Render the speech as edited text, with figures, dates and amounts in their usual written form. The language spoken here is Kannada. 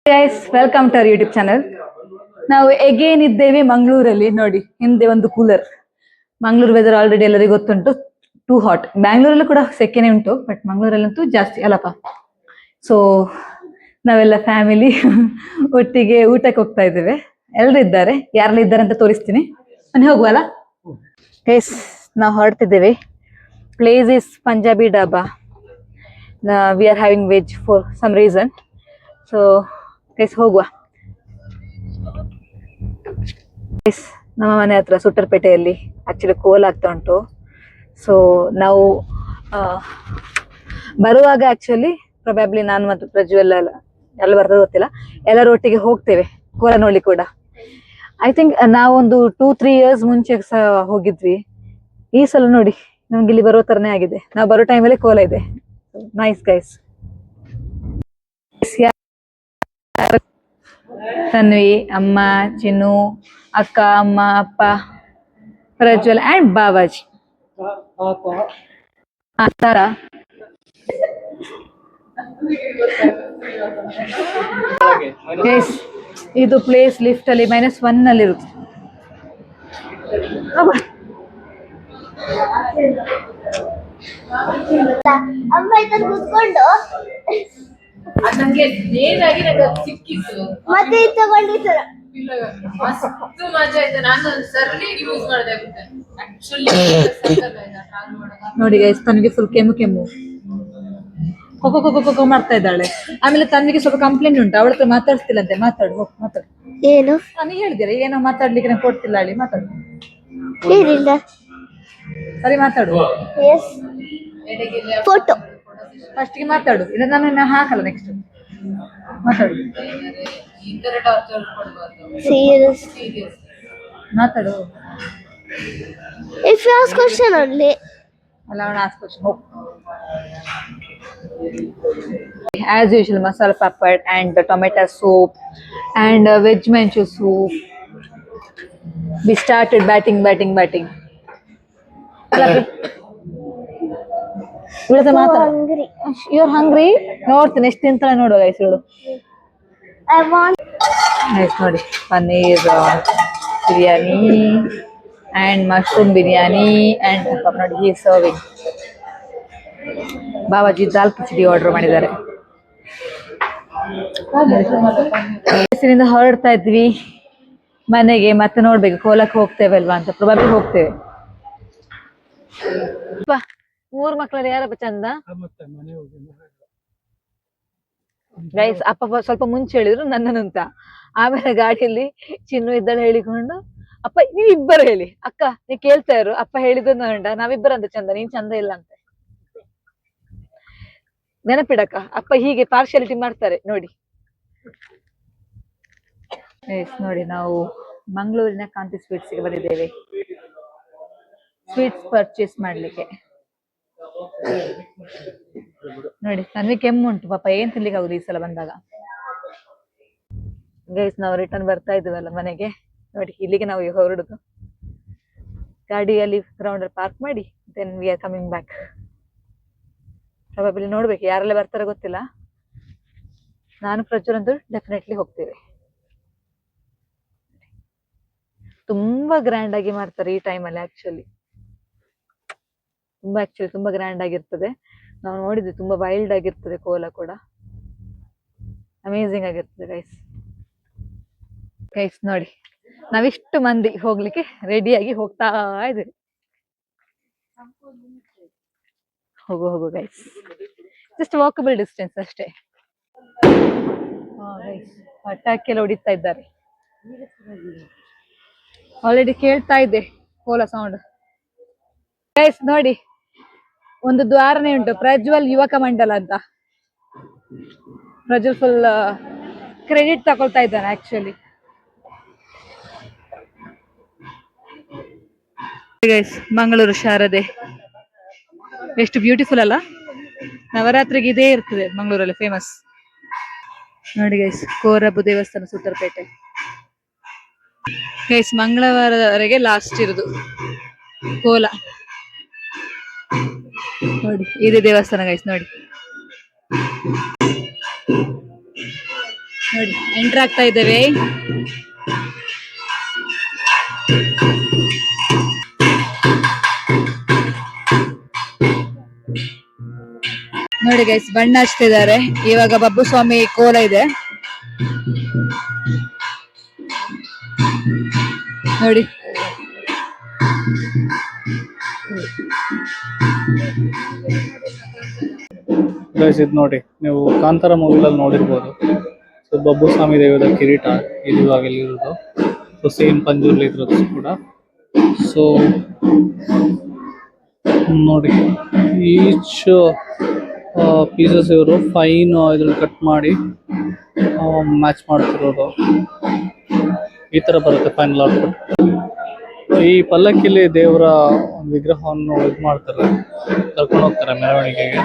Guys welcome to our YouTube channel. ನಾವು ಎಗೇನ್ ಇದ್ದೇವೆ ಮಂಗಳೂರಲ್ಲಿ. ನೋಡಿ ಹಿಂದೆ ಒಂದು ಕೂಲರ್. ಮಂಗಳೂರು ವೆದರ್ ಆಲ್ರೆಡಿ ಎಲ್ಲರಿಗೂ ಗೊತ್ತುಂಟು, ಟೂ ಹಾಟ್. ಬ್ಯಾಂಗ್ಳೂರಲ್ಲೂ ಕೂಡ ಸೆಕೆನೆ ಉಂಟು, ಬಟ್ ಮಂಗಳೂರಲ್ಲಂತೂ ಜಾಸ್ತಿ ಅಲ್ಲಪ್ಪ. ಸೊ ನಾವೆಲ್ಲ ಫ್ಯಾಮಿಲಿ ಒಟ್ಟಿಗೆ ಊಟಕ್ಕೆ ಹೋಗ್ತಾ ಇದ್ದೇವೆ. ಎಲ್ಲರೂ ಇದ್ದಾರೆ, ಯಾರೆಲ್ಲ ಇದ್ದಾರೆ ಅಂತ ತೋರಿಸ್ತೀನಿ. ಬನ್ನಿ ಹೋಗುವಲ್ಲ. ಗೈಸ್ ನಾವು ಹೊರಡ್ತಿದ್ದೇವೆ. Place is Punjabi dhaba. We are having veg for some reason. So guys ಹೋಗುವ. ನಮ್ಮ ಮನೆ ಹತ್ರ ಸುಟ್ಟರ್ಪೇಟೆಯಲ್ಲಿ ಆಕ್ಚುಲಿ ಕೋಲ್ ಆಗ್ತಾ ಉಂಟು. ಸೊ ನಾವು ಬರುವಾಗ ಆಕ್ಚುಲಿ ಪ್ರೊಬ್ಯಾಬ್ಲಿ ನಾನು ಮತ್ತು ಪ್ರಜ್ವಲ್ ಎಲ್ಲ ಬರ್ತದೆ ಗೊತ್ತಿಲ್ಲ, ಎಲ್ಲರೂ ಒಟ್ಟಿಗೆ ಹೋಗ್ತೇವೆ ಕೋಲ ನೋಡ್ಲಿ ಕೂಡ. ಐ ಥಿಂಕ್ ನಾವೊಂದು 2-3 years ಮುಂಚೆ ಸಹ ಹೋಗಿದ್ವಿ. ಈ ಸಲ ನೋಡಿ ನಮ್ಗೆ ಇಲ್ಲಿ ಬರೋ ತರನೇ ಆಗಿದೆ. ನಾವು ಬರೋ ಟೈಮಲ್ಲಿ ಕೋಲ ಇದೆ. Nice guys. ತನ್ವಿ, ಅಮ್ಮ, ಚಿನ್ನು, ಅಕ್ಕ, ಅಮ್ಮ, ಅಪ್ಪ, ಪ್ರಜ್ವಲ್ ಅಂಡ್ ಬಾಬಾಜಿ. ಆತರ ಇದು ಪ್ಲೇಸ್ ಲಿಫ್ಟ್ ಅಲ್ಲಿ -1 ಅಲ್ಲಿ ಇರುತ್ತೆ. ಅಮ್ಮ ಇದನ್ನ ಕೂತ್ಕೊಂಡು ನನಗೆ ನೇರಾಗಿ ಸಿಕ್ಕಿತ್ತು, ಮತ್ತೆ ತಗೊಂಡಿದ್ದಾರೆ. ಮಸ್ತ್ ಮಜಾ ಆಯ್ತು. ನಾನು ಸರ್ಲಿ ಯೂಸ್ ಮಾಡಿದೆ ಆಕ್ಚುಲಿ. ನೋಡಿ ಗೈಸ್, ತನಗೆ ಫುಲ್ ಕೆಮ್ಮು ಕೊಕ್ಕೊ ಮಾಡ್ತಾ ಇದ್ದಾಳೆ. ಆಮೇಲೆ ತನ್ವಿಗೆ ಸ್ವಲ್ಪ ಕಂಪ್ಲೇಂಟ್ ಉಂಟು, ಅವಳ ಹತ್ರ ಮಾತಾಡ್ತಿಲ್ಲಂತೆ. ಮಾತಾಡು. ಏನು ನಾನು ಹೇಳಿದ್ದೀರಾ ಏನೋ ಮಾತಾಡ್ಲಿಕ್ಕೆ ನಾನು ಕೊಡ್ತಿಲ್ಲ ಹೇಳಿ. ಮಾತಾಡು. ಏನಿಲ್ಲ, ಸರಿ ಮಾತಾಡು. ಫೋಟೋ ಫಸ್ಟ್ಗೆ ಮಾತಾಡು, ಇಲ್ಲ ನಾನು ಹಾಕಲ್ಲ. ನೆಕ್ಸ್ಟ್ ಮಾತಾಡು. ಈ ತರ ಟಾರ್ಚರ್ ಕೊಡಬಾರ್ದು. ಸೀರಿಯಸ್ ಮಾತಾಡು. If you ask question only. ಅಲ್ಲ, ಅವನು ಆಸ್ಕ್ ಕ್ವೆಶ್ಚನ್. ಹೋಗು. As usual, masala papad and the tomato soup and veg manchu soup. We started batting. hungry. You're hungry? ನೋಡ್ತೀನಿ ಎಷ್ಟು ತಿಂತಾಳೆ ನೋಡುವ ಗೈಸ್ ಇವಳು. I want ಗೈಸ್ ನೋಡಿ, paneer biryani and mushroom biryani and ನೋಡಿ he is serving. Babaji dal khichdi order ಮಾಡಿದ್ದಾರೆ. ಹೆಸರಿಂದ ಹೊರಡ್ತಾ ಇದ್ವಿ ಮನೆಗೆ. ಮತ್ತೆ ನೋಡ್ಬೇಕು ಕೋಲಕ್ಕೆ ಹೋಗ್ತೇವೆ ಅಲ್ವಾ ಅಂತ. ಪ್ರೊಬಾಬ್ಲಿ ಹೋಗ್ತೇವೆ. 3 ಮಕ್ಕಳಲ್ಲಿ ಯಾರಪ್ಪ ಚಂದ? ಗೈಸ್ ಅಪ್ಪ ಸ್ವಲ್ಪ ಮುಂಚೆ ಹೇಳಿದ್ರು ನನ್ನನ್ನು ಅಂತ. ಆಮೇಲೆ ಗಾಡಿಯಲ್ಲಿ ಚಿನ್ನು ಇದ್ದಳು ಹೇಳಿಕೊಂಡು, ಅಪ್ಪ ನೀವ್ ಇಬ್ಬರು ಹೇಳಿ, ಅಕ್ಕ ನೀವ್ ಕೇಳ್ತಾ ಇರು, ಅಪ್ಪ ಹೇಳಿದ್ದು ನೋಡ ನಾವಿಬ್ಬರಂತ ಚಂದ, ನೀನ್ ಚಂದ ಇಲ್ಲ ಅಂತ. ನೆನಪಿಡಕ್ಕ, ಅಪ್ಪ ಹೀಗೆ ಪಾರ್ಶಿಯಾಲಿಟಿ ಮಾಡ್ತಾರೆ ನೋಡಿ. ನೋಡಿ ನಾವು ಮಂಗಳೂರಿನ ಕಾಂತಿ ಸ್ವೀಟ್ಸ್ ಗೆ ಬಂದಿದ್ದೇವೆ ಸ್ವೀಟ್ಸ್ ಪರ್ಚೇಸ್ ಮಾಡ್ಲಿಕ್ಕೆ. ನೋಡಿ ನನಗೆ ಕೆಮ್ಮು ಉಂಟು ಪಾಪ, ಏನ್ ತಿನ್ಲಿಕ್ಕೆ ಆಗುದು ಈ ಸಲ ಬಂದಾಗ. ಗೈಸ್ ನಾವು ರಿಟರ್ನ್ ಬರ್ತಾ ಇದ್ದೀವಲ್ಲ ಮನೆಗೆ. ನೋಡಿ ಇಲ್ಲಿಗೆ ನಾವು ಹೊರಡುದು. ಗಾಡಿಯಲ್ಲಿ ಗ್ರೌಂಡ್ ಅಲ್ಲಿ ಪಾರ್ಕ್ ಮಾಡಿ then we are coming back. Probably ನೋಡ್ಬೇಕು ಯಾರೆಲ್ಲ ಬರ್ತಾರೋ ಗೊತ್ತಿಲ್ಲ. ನಾನು ಪ್ರಜ್ವಲ್ ಅಂತೂ ಡೆಫಿನೆಟ್ಲಿ ಹೋಗ್ತೇವೆ. ತುಂಬಾ ಗ್ರ್ಯಾಂಡ್ ಆಗಿ ಮಾಡ್ತಾರೆ ಈ ಟೈಮಲ್ಲಿ. ಆಕ್ಚುಲಿ ತುಂಬಾ ಗ್ರ್ಯಾಂಡ್ ಆಗಿರ್ತದೆ. ನಾವು ನೋಡಿದ್ವಿ, ತುಂಬಾ ವೈಲ್ಡ್ ಆಗಿರ್ತದೆ ಕೋಲ ಕೂಡ. ಅಮೇಝಿಂಗ್ ಆಗಿರ್ತದೆ ಗೈಸ್ ನೋಡಿ ನಾವಿಷ್ಟು ಮಂದಿ ಹೋಗ್ಲಿಕ್ಕೆ ರೆಡಿಯಾಗಿ ಹೋಗ್ತಾ ಇದ್ದೀವಿ. ಹೋಗು ಗೈಸ್, ಜಸ್ಟ್ ವಾಕಬಲ್ ಡಿಸ್ಟೆನ್ಸ್ ಅಷ್ಟೇ. ಪಟಾಕಿ ಎಲ್ಲ ಹೊಡಿತಾ ಇದ್ದಾರೆ. ಆಲ್ರೆಡಿ ಕೇಳ್ತಾ ಇದೆ ಕೋಲ ಸೌಂಡ್. ಗೈಸ್ ನೋಡಿ ಒಂದು ದ್ವಾರನೇ ಉಂಟು, ಪ್ರಜ್ವಲ್ ಯುವಕ ಮಂಡಲ ಅಂತ. ಪ್ರಜ್ವಲ್ ಫುಲ್ ಕ್ರೆಡಿಟ್ ತಗೊಳ್ತಾ ಇದ್ದಾನೆ ಆಕ್ಚುಲಿ. ಗೈಸ್ ಮಂಗಳೂರು ಶಾರದೆ ಎಷ್ಟು ಬ್ಯೂಟಿಫುಲ್ ಅಲ್ಲ. ನವರಾತ್ರಿಗೆ ಇದೇ ಇರ್ತದೆ ಮಂಗಳೂರಲ್ಲಿ ಫೇಮಸ್. ನೋಡಿ ಗೈಸ್, ಕೋರಬ್ಬು ದೇವಸ್ಥಾನ ಸುತ್ತರ್ಪೇಟೆ. ಗೈಸ್ ಮಂಗಳವಾರದವರೆಗೆ ಲಾಸ್ಟ್ ಇರುದು ಕೋಲ. ನೋಡಿ ಇದೆ ದೇವಸ್ಥಾನ ಗೈಸ್. ನೋಡಿ ನೋಡಿ ಎಂಟರ್ ಆಗ್ತಾ ಇದ್ದೇವೆ. ನೋಡಿ ಗೈಸ್ ಬಣ್ಣ ಹಚ್ತಿದ್ದಾರೆ. ಇವಾಗ ಬಬ್ಬು ಸ್ವಾಮಿ ಕೋಲ ಇದೆ ನೋಡಿ. ಗೈಸ್ ಇದು ನೋಡಿ, ನೀವು ಕಾಂತಾರ ಮೂವಿಲಲ್ಲಿ ನೋಡಿರ್ಬೋದು. ಸೊ ಬಬ್ಬು ಸ್ವಾಮಿ ದೇವದ ಕಿರೀಟ ಇದು ಇವಾಗ ಇಲ್ಲಿರೋದು. ಸೊ ಸೇಮ್ ಪಂಜುರ್ಲಿ ಇದ್ರದ್ದು ಕೂಡ. ಸೊ ನೋಡಿ ಈಚ್ ಪೀಸಸ್ ಇವರು ಫೈನ್ ಇದ್ರಲ್ಲಿ ಕಟ್ ಮಾಡಿ ಮ್ಯಾಚ್ ಮಾಡ್ತಿರೋದು. ಈ ತರ ಬರುತ್ತೆ ಫೈನಲ್ ಔಟ್ಪುಟ್. ಈ ಪಲ್ಲಕ್ಕಿಲಿ ದೇವರ ವಿಗ್ರಹವನ್ನು ಇದು ಮಾಡ್ತಾರೆ, ಕರ್ಕೊಂಡು ಹೋಗ್ತಾರೆ ಮೆರವಣಿಗೆಗೆ.